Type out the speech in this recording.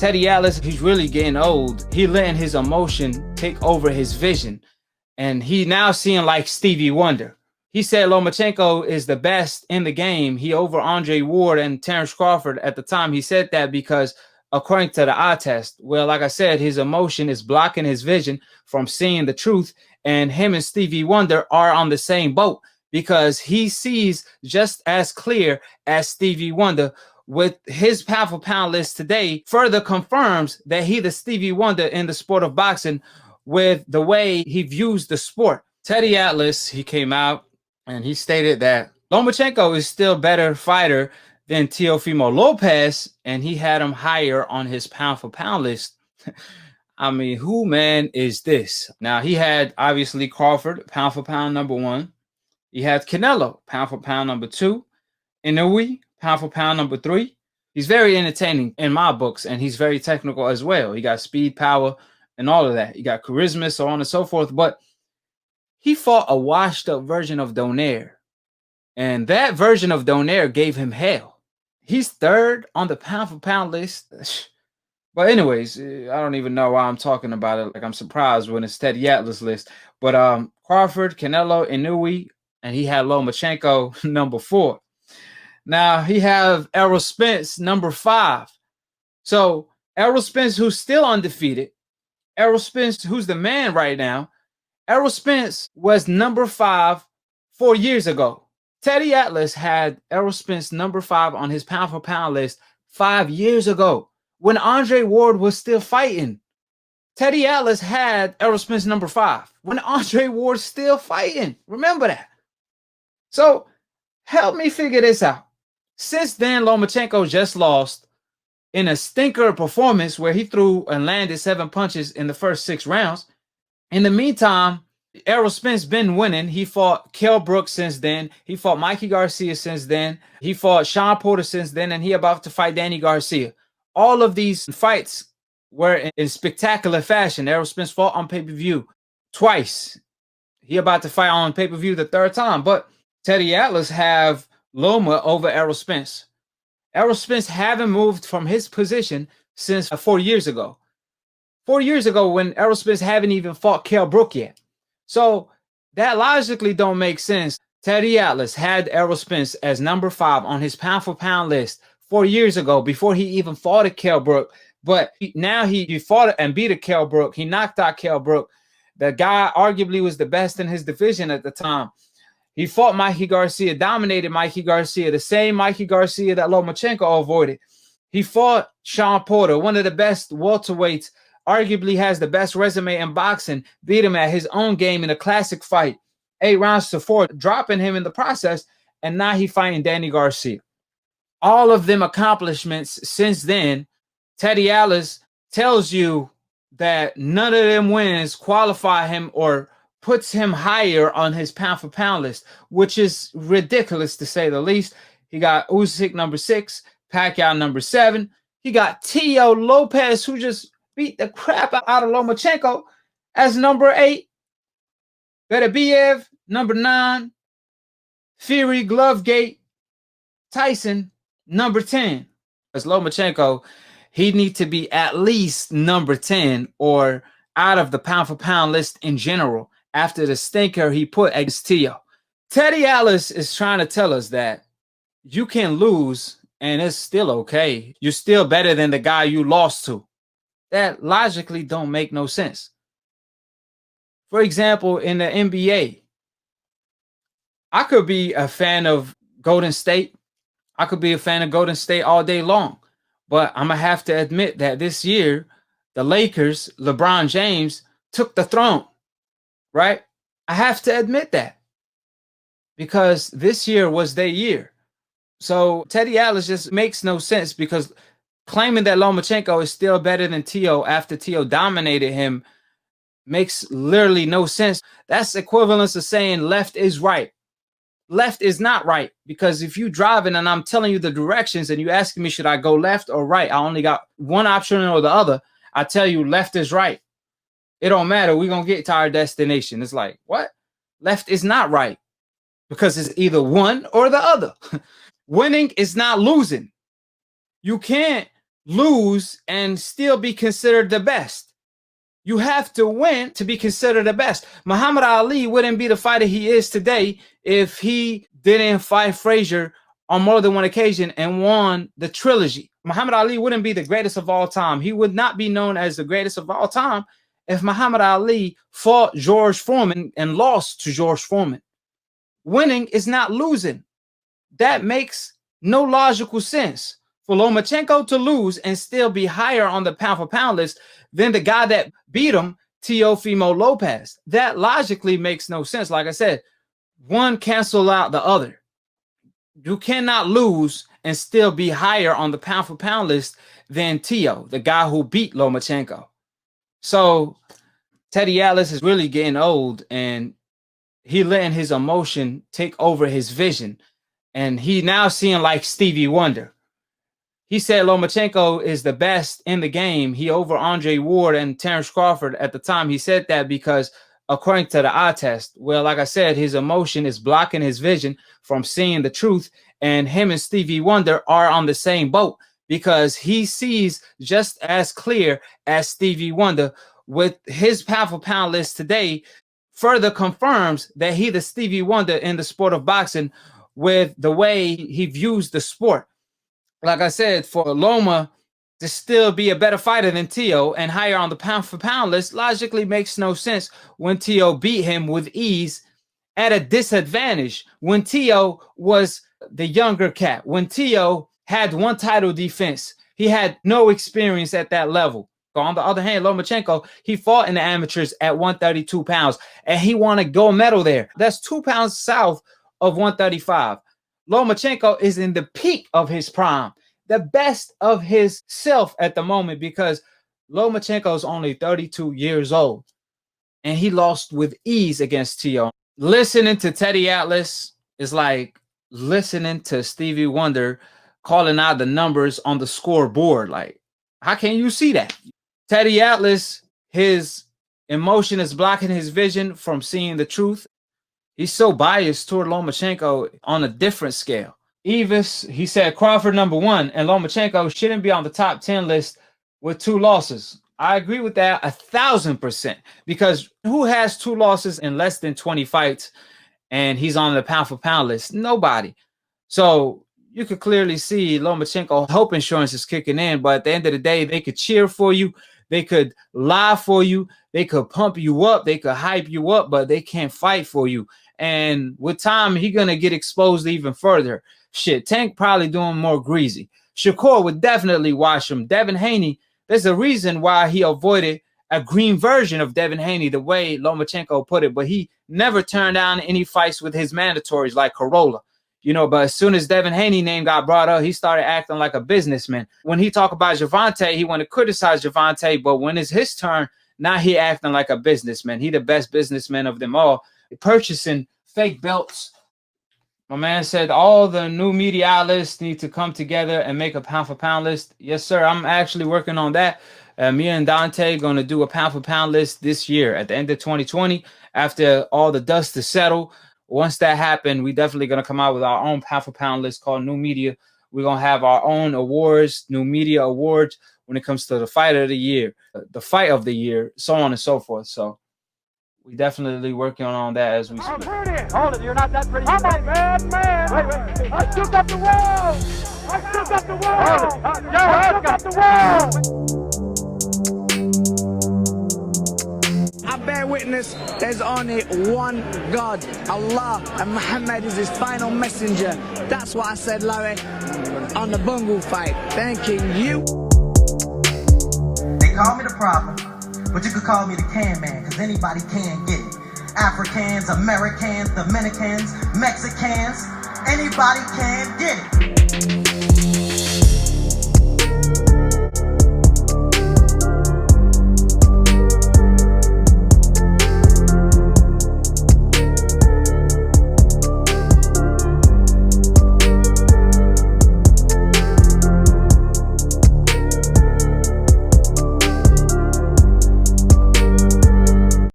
Teddy Atlas, he's really getting old. He letting his emotion take over his vision. And he now seeing like Stevie Wonder. He said Lomachenko is the best in the game. He over Andre Ward and Terrence Crawford at the time. He said that because according to the eye test, well, like I said, his emotion is blocking his vision from seeing the truth. And him and Stevie Wonder are on the same boat because he sees just as clear as Stevie Wonder. With his pound for pound list today further confirms that he the Stevie Wonder in the sport of boxing with the way he views the sport. Teddy Atlas, he came out and he stated that Lomachenko is still better fighter than Teofimo Lopez, and he had him higher on his pound for pound list. I mean, who, man, is this? Now, he had, obviously, Crawford, pound for pound number 1. He had Canelo, pound for pound number 2. Inoue, pound for pound number 3. He's very entertaining in my books, and he's very technical as well. He got speed, power, and all of that. He got charisma, so on and so forth. But he fought a washed-up version of Donaire, and that version of Donaire gave him hell. He's 3rd on the pound for pound list. But anyways, I don't even know why I'm talking about it. Like, I'm surprised when it's Teddy Atlas list. But Crawford, Canelo, Inoue, and he had Lomachenko number 4. Now, he have Errol Spence number 5. So, Errol Spence, who's still undefeated. Errol Spence, who's the man right now. Errol Spence was number 5 4 years ago. Teddy Atlas had Errol Spence number 5 on his pound for pound list 5 years ago when Andre Ward was still fighting. Teddy Atlas had Errol Spence number 5 when Andre Ward's still fighting. Remember that. So help me figure this out. Since then, Lomachenko just lost in a stinker performance where he threw and landed 7 punches in the first 6 rounds. In the meantime, Errol Spence been winning. He fought Kell Brooks since then. He fought Mikey Garcia since then. He fought Sean Porter since then, and he about to fight Danny Garcia. All of these fights were in spectacular fashion. Errol Spence fought on pay-per-view twice. He about to fight on pay-per-view the 3rd time. But Teddy Atlas have Loma over Errol Spence. Errol Spence haven't moved from his position since 4 years ago. 4 years ago when Errol Spence haven't even fought Kell Brook yet. So that logically don't make sense. Teddy Atlas had Errol Spence as number 5 on his pound for pound list 4 years ago before he even fought a Kell Brook. But now he fought and beat a Kell Brook. He knocked out Kell Brook. The guy arguably was the best in his division at the time. He fought Mikey Garcia, dominated Mikey Garcia, the same Mikey Garcia that Lomachenko avoided. He fought Sean Porter, one of the best welterweights, arguably has the best resume in boxing, beat him at his own game in a classic fight, 8 rounds to 4, dropping him in the process, and now he fighting Danny Garcia. All of them accomplishments since then, Teddy Atlas tells you that none of them wins qualify him or puts him higher on his pound for pound list, which is ridiculous to say the least. He got Usyk number 6, Pacquiao number 7. He got Teo Lopez, who just beat the crap out of Lomachenko, as number 8. Beterbiev number 9. Fury, Glovegate, Tyson number 10. As Lomachenko, he needs to be at least number 10 or out of the pound for pound list in general after the stinker he put against Teo. Teddy Atlas is trying to tell us that you can lose and it's still okay. You're still better than the guy you lost to. That logically don't make no sense. For example, in the NBA, I could be a fan of Golden State. I could be a fan of Golden State all day long. But I'm going to have to admit that this year, the Lakers, LeBron James, took the throne, right? I have to admit that because this year was their year. So Teddy Atlas just makes no sense because claiming that Lomachenko is still better than Teo after Teo dominated him makes literally no sense. That's equivalent to saying left is right. Left is not right, because if you driving and I'm telling you the directions and you asking me, should I go left or right? I only got one option or the other. I tell you left is right. It don't matter. We're going to get to our destination. It's like, what? Left is not right because it's either one or the other. Winning is not losing. You can't lose and still be considered the best. You have to win to be considered the best. Muhammad Ali wouldn't be the fighter he is today if he didn't fight Frazier on more than one occasion and won the trilogy. Muhammad Ali wouldn't be the greatest of all time. He would not be known as the greatest of all time if Muhammad Ali fought George Foreman and lost to George Foreman. Winning is not losing. That makes no logical sense. For Lomachenko to lose and still be higher on the pound-for-pound list than the guy that beat him, Teofimo Lopez. That logically makes no sense. Like I said, one cancel out the other. You cannot lose and still be higher on the pound-for-pound list than Teo, the guy who beat Lomachenko. So Teddy Atlas is really getting old, and he letting his emotion take over his vision. And he now seeing like Stevie Wonder. He said Lomachenko is the best in the game. He over Andre Ward and Terrence Crawford at the time. He said that because according to the eye test, well, like I said, his emotion is blocking his vision from seeing the truth. And him and Stevie Wonder are on the same boat because he sees just as clear as Stevie Wonder. With his pound-for-pound list today further confirms that he the Stevie Wonder in the sport of boxing with the way he views the sport. Like I said, for Loma to still be a better fighter than Teo and higher on the pound-for-pound list logically makes no sense when Teo beat him with ease at a disadvantage, when Teo was the younger cat, when Teo had one title defense. He had no experience at that level. So on the other hand, Lomachenko, he fought in the amateurs at 132 pounds, and he won a gold medal there. That's 2 pounds south of 135. Lomachenko is in the peak of his prime, the best of his self at the moment, because Lomachenko is only 32 years old, and he lost with ease against Teo. Listening to Teddy Atlas is like listening to Stevie Wonder calling out the numbers on the scoreboard. Like, how can you see that? Teddy Atlas, his emotion is blocking his vision from seeing the truth. He's so biased toward Lomachenko on a different scale. Evis, he said Crawford #1 and Lomachenko shouldn't be on the top 10 list with 2 losses. I agree with that 1,000%, because who has 2 losses in less than 20 fights and he's on the pound-for-pound list? Nobody. So you could clearly see Lomachenko hope insurance is kicking in, but at the end of the day, they could cheer for you. They could lie for you. They could pump you up. They could hype you up, but they can't fight for you. And with time, he's going to get exposed even further. Shit, Tank probably doing more greasy. Shakur would definitely watch him. Devin Haney, there's a reason why he avoided a green version of Devin Haney, the way Lomachenko put it, but he never turned down any fights with his mandatories like Corolla. You know, but as soon as Devin Haney name got brought up, he started acting like a businessman. When he talked about Gervonta, he wanted to criticize Gervonta, but when it's his turn, now he acting like a businessman. He the best businessman of them all, purchasing fake belts. My man said all the new media outlets need to come together and make a pound-for-pound list. Yes, sir. I'm actually working on that. Me and Dante going to do a pound-for-pound list this year at the end of 2020 after all the dust is settled. Once that happens, we definitely going to come out with our own pound-for-pound list called New Media. We're going to have our own awards, New Media Awards, when it comes to the fight of the year, the fight of the year, so on and so forth. So we definitely working on that as we speak. I'm pretty. Hold it, you're not that pretty. I'm a bad man. Wait. I shook up the world. I shook up the world. I shook up the world. I bear witness, there's only one God, Allah, and Muhammad is his final messenger. That's what I said, Larry, on the Bungle fight. Thanking you. They call me the problem, but you could call me the can man, because anybody can get it. Africans, Americans, Dominicans, Mexicans, anybody can get it.